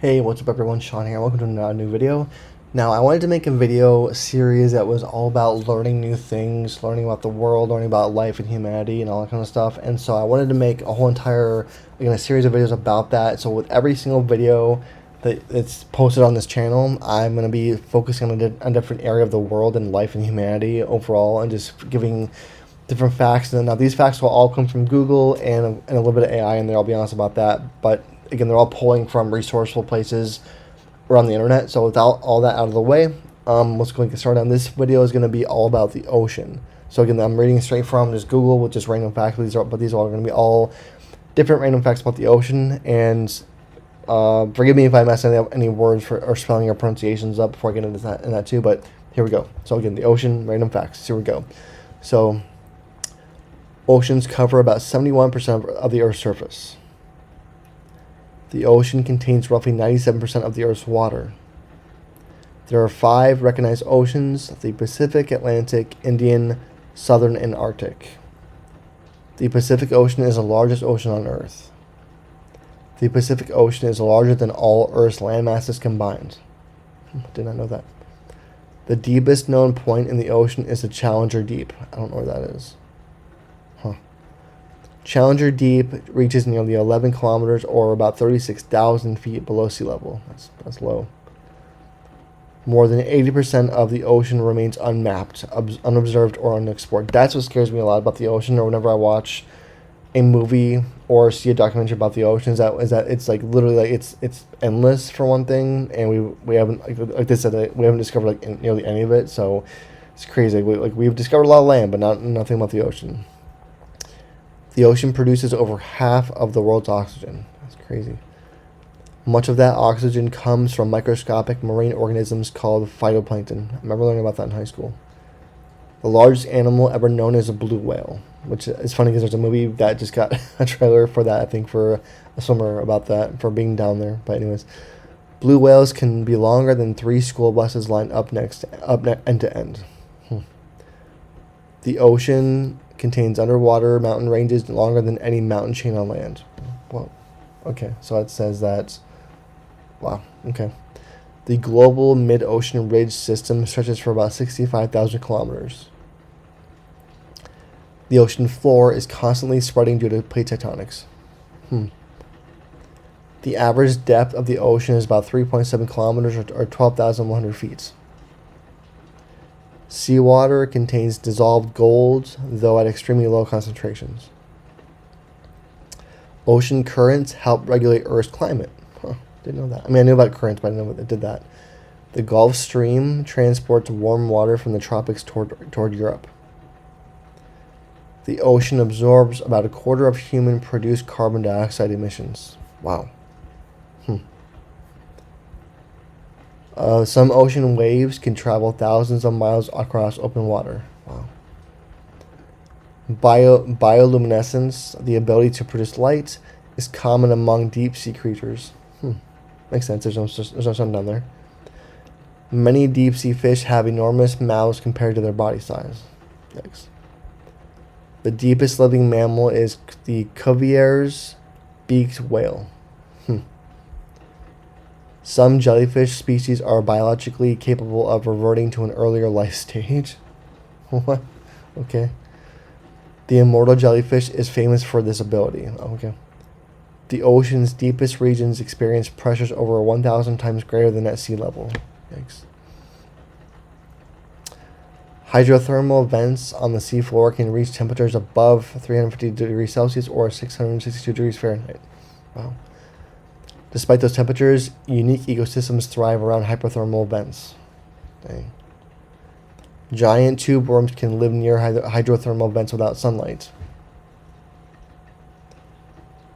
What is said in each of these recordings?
Hey, what's up everyone, Sean here. Welcome to a new video. Now, I wanted to make a video series that was all about learning new things, learning about the world, learning about life and humanity and all that kind of stuff. And so I wanted to make a whole entire, a series of videos about that. So with every single video that's posted on this channel, I'm going to be focusing on a different area of the world and life and humanity overall and just giving different facts. And now these facts will all come from Google and a little bit of AI in there, I'll be honest about that. But again, they're all pulling from resourceful places around the internet. So without all that out of the way, let's go and get started on this video. Is going to be all about the ocean. So again, I'm reading straight from just Google with just random facts, but these are all going to be all different random facts about the ocean. And forgive me if I mess any words or spelling or pronunciations up before I get into that too. But here we go. So again, the ocean, random facts. Here we go. So oceans cover about 71% of the Earth's surface. The ocean contains roughly 97% of the Earth's water. There are 5 recognized oceans: the Pacific, Atlantic, Indian, Southern, and Arctic. The Pacific Ocean is the largest ocean on Earth. The Pacific Ocean is larger than all Earth's land masses combined. Did not know that. The deepest known point in the ocean is the Challenger Deep. I don't know where that is. Challenger Deep reaches nearly 11 kilometers, or about 36,000 feet below sea level. That's low. More than 80% of the ocean remains unmapped, unobserved, or unexplored. That's what scares me a lot about the ocean, or whenever I watch a movie or see a documentary about the ocean, is that it's like literally like it's endless for one thing, and we haven't, like they said, we haven't discovered nearly any of it. So it's crazy. We've discovered a lot of land, but nothing about the ocean. The ocean produces over half of the world's oxygen. That's crazy. Much of that oxygen comes from microscopic marine organisms called phytoplankton. I remember learning about that in high school. The largest animal ever known is a blue whale, which is funny because there's a movie that just got a trailer for that, I think, for a swimmer about that, for being down there. But anyways, blue whales can be longer than 3 school buses lined up end to end. The ocean contains underwater mountain ranges longer than any mountain chain on land. Well, okay, so it says that. Wow, okay. The global mid-ocean ridge system stretches for about 65,000 kilometers. The ocean floor is constantly spreading due to plate tectonics. The average depth of the ocean is about 3.7 kilometers, or 12,100 feet. Seawater contains dissolved gold, though at extremely low concentrations. Ocean currents help regulate Earth's climate. Didn't know that. I mean, I knew about currents, but I didn't know it did that. The Gulf Stream transports warm water from the tropics toward Europe. The ocean absorbs about a quarter of human-produced carbon dioxide emissions. Wow. Some ocean waves can travel thousands of miles across open water. Wow. Bioluminescence, the ability to produce light, is common among deep-sea creatures. Makes sense. There's no sun down there. Many deep-sea fish have enormous mouths compared to their body size. Yikes. The deepest living mammal is the Cuvier's beaked whale. Some jellyfish species are biologically capable of reverting to an earlier life stage. What? Okay. The immortal jellyfish is famous for this ability. Okay. The ocean's deepest regions experience pressures over 1,000 times greater than at sea level. Yikes. Hydrothermal vents on the seafloor can reach temperatures above 350 degrees Celsius or 662 degrees Fahrenheit. Wow. Despite those temperatures, unique ecosystems thrive around hydrothermal vents. Dang. Giant tube worms can live near hydrothermal vents without sunlight.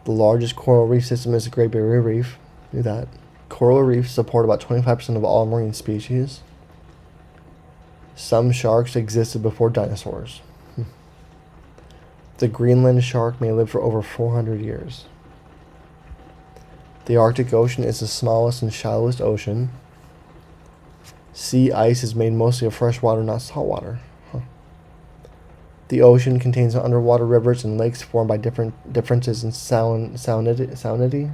The largest coral reef system is the Great Barrier Reef. Knew that. Coral reefs support about 25% of all marine species. Some sharks existed before dinosaurs. The Greenland shark may live for over 400 years. The Arctic Ocean is the smallest and shallowest ocean. Sea ice is made mostly of fresh water, not salt water. The ocean contains underwater rivers and lakes formed by differences in salinity.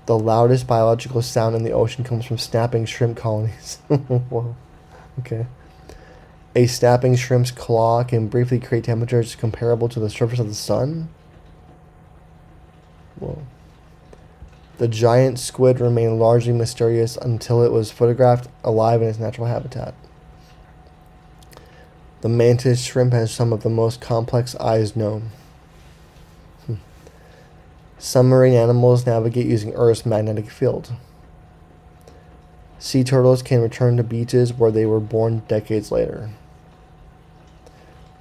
The loudest biological sound in the ocean comes from snapping shrimp colonies. Whoa. Okay. A snapping shrimp's claw can briefly create temperatures comparable to the surface of the sun. Whoa. The giant squid remained largely mysterious until it was photographed alive in its natural habitat. The mantis shrimp has some of the most complex eyes known. Some marine animals navigate using Earth's magnetic field. Sea turtles can return to beaches where they were born decades later.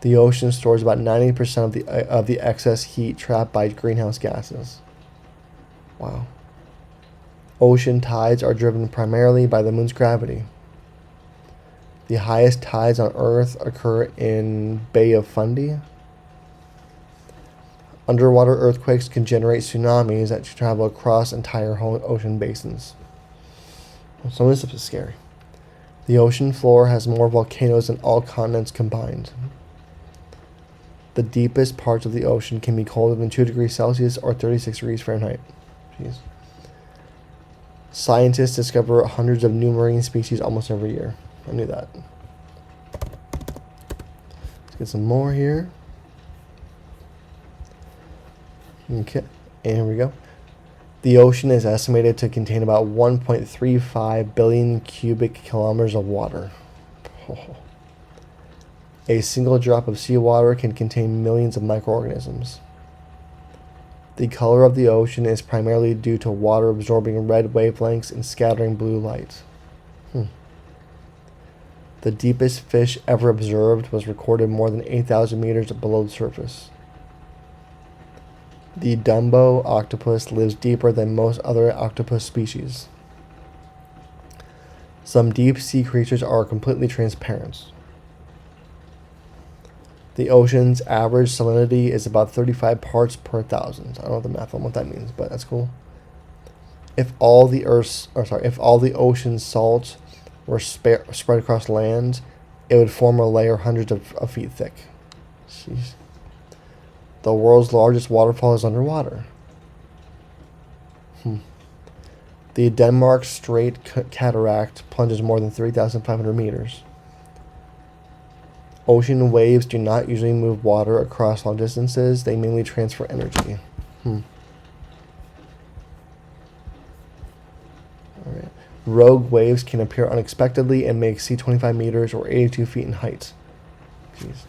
The ocean stores about 90% of the excess heat trapped by greenhouse gases. Wow. Ocean tides are driven primarily by the moon's gravity. The highest tides on Earth occur in Bay of Fundy. Underwater earthquakes can generate tsunamis that travel across entire ocean basins. Some of this stuff is scary. The ocean floor has more volcanoes than all continents combined. The deepest parts of the ocean can be colder than 2 degrees Celsius or 36 degrees Fahrenheit. Jeez. Scientists discover hundreds of new marine species almost every year. I knew that. Let's get some more here. Okay, and here we go. The ocean is estimated to contain about 1.35 billion cubic kilometers of water. Oh. A single drop of seawater can contain millions of microorganisms. The color of the ocean is primarily due to water absorbing red wavelengths and scattering blue light. The deepest fish ever observed was recorded more than 8,000 meters below the surface. The Dumbo octopus lives deeper than most other octopus species. Some deep-sea creatures are completely transparent. The ocean's average salinity is about 35 parts per thousand. I don't know the math on what that means, but that's cool. If all the ocean's salt were spread across land, it would form a layer hundreds of feet thick. Jeez. The world's largest waterfall is underwater. The Denmark Strait Cataract plunges more than 3,500 meters. Ocean waves do not usually move water across long distances. They mainly transfer energy. All right. Rogue waves can appear unexpectedly and may exceed 25 meters or 82 feet in height. Jeez.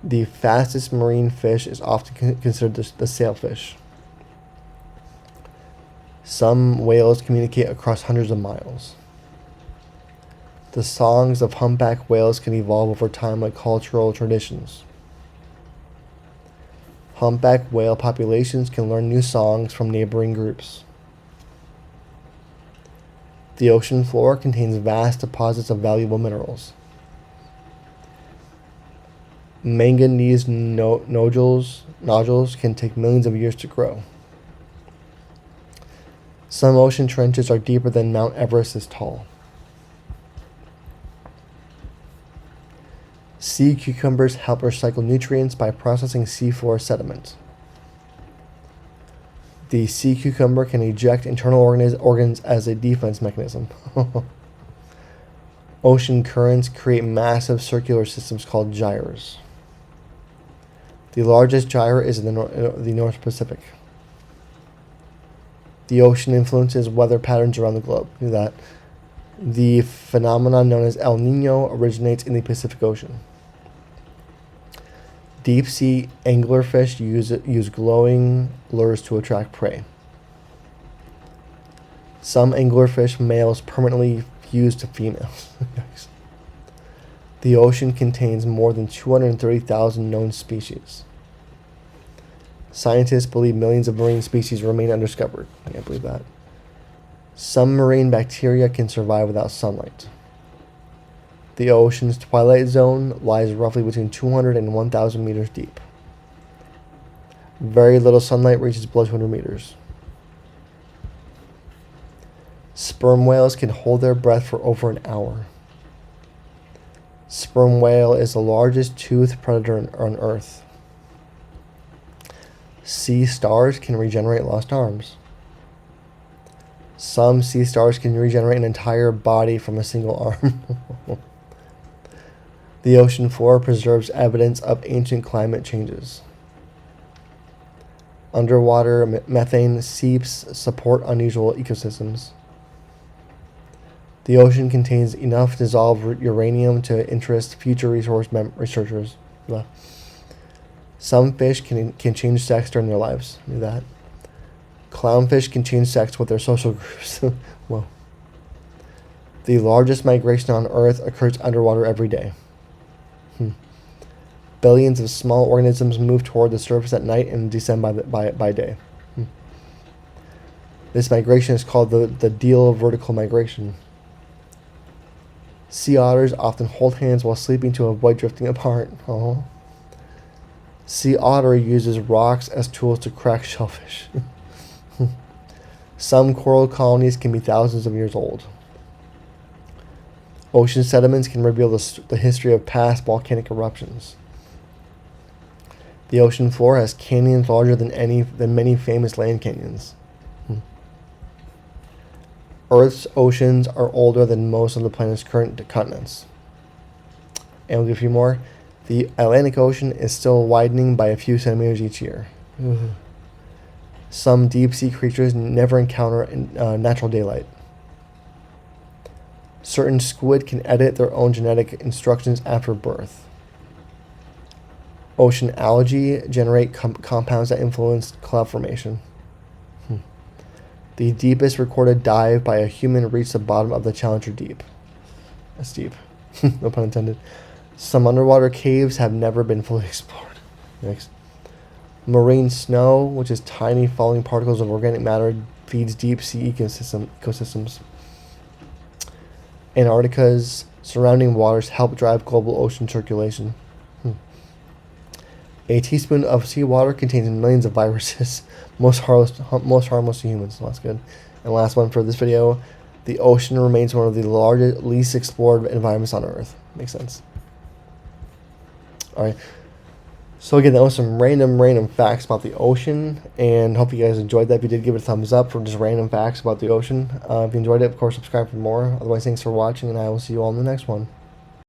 The fastest marine fish is often considered the sailfish. Some whales communicate across hundreds of miles. The songs of humpback whales can evolve over time like cultural traditions. Humpback whale populations can learn new songs from neighboring groups. The ocean floor contains vast deposits of valuable minerals. Manganese nodules can take millions of years to grow. Some ocean trenches are deeper than Mount Everest is tall. Sea cucumbers help recycle nutrients by processing seafloor sediment. The sea cucumber can eject internal organs as a defense mechanism. Ocean currents create massive circular systems called gyres. The largest gyre is in the North Pacific. The ocean influences weather patterns around the globe. Look at that. The phenomenon known as El Nino originates in the Pacific Ocean. Deep-sea anglerfish use glowing lures to attract prey. Some anglerfish males permanently fuse to females. The ocean contains more than 230,000 known species. Scientists believe millions of marine species remain undiscovered. I can't believe that. Some marine bacteria can survive without sunlight. The ocean's twilight zone lies roughly between 200 and 1,000 meters deep. Very little sunlight reaches below 200 meters. Sperm whales can hold their breath for over an hour. Sperm whale is the largest toothed predator on Earth. Sea stars can regenerate lost arms. Some sea stars can regenerate an entire body from a single arm. The ocean floor preserves evidence of ancient climate changes. Underwater methane seeps support unusual ecosystems. The ocean contains enough dissolved uranium to interest future researchers. Blah. Some fish can change sex during their lives. Knew that. Clownfish can change sex with their social groups. Whoa. The largest migration on Earth occurs underwater every day. Billions of small organisms move toward the surface at night and descend by day. This migration is called the Deal vertical migration. Sea otters often hold hands while sleeping to avoid drifting apart. Oh. Sea otter uses rocks as tools to crack shellfish. Some coral colonies can be thousands of years old. Ocean sediments can reveal the history of past volcanic eruptions. The ocean floor has canyons larger than many famous land canyons. Earth's oceans are older than most of the planet's current continents. And we'll give a few more. The Atlantic Ocean is still widening by a few centimeters each year. Some deep-sea creatures never encounter natural daylight. Certain squid can edit their own genetic instructions after birth. Ocean algae generate compounds that influence cloud formation. The deepest recorded dive by a human reached the bottom of the Challenger Deep. That's deep. No pun intended. Some underwater caves have never been fully explored. Next. Marine snow, which is tiny falling particles of organic matter, feeds deep sea ecosystems. Antarctica's surrounding waters help drive global ocean circulation. A teaspoon of seawater contains millions of viruses, most harmless to humans. So that's good. And last one for this video, the ocean remains one of the largest, least explored environments on Earth. Makes sense. All right. So again, that was some random facts about the ocean, and hope you guys enjoyed that. If you did, give it a thumbs up for just random facts about the ocean. If you enjoyed it, of course, subscribe for more. Otherwise, thanks for watching, and I will see you all in the next one.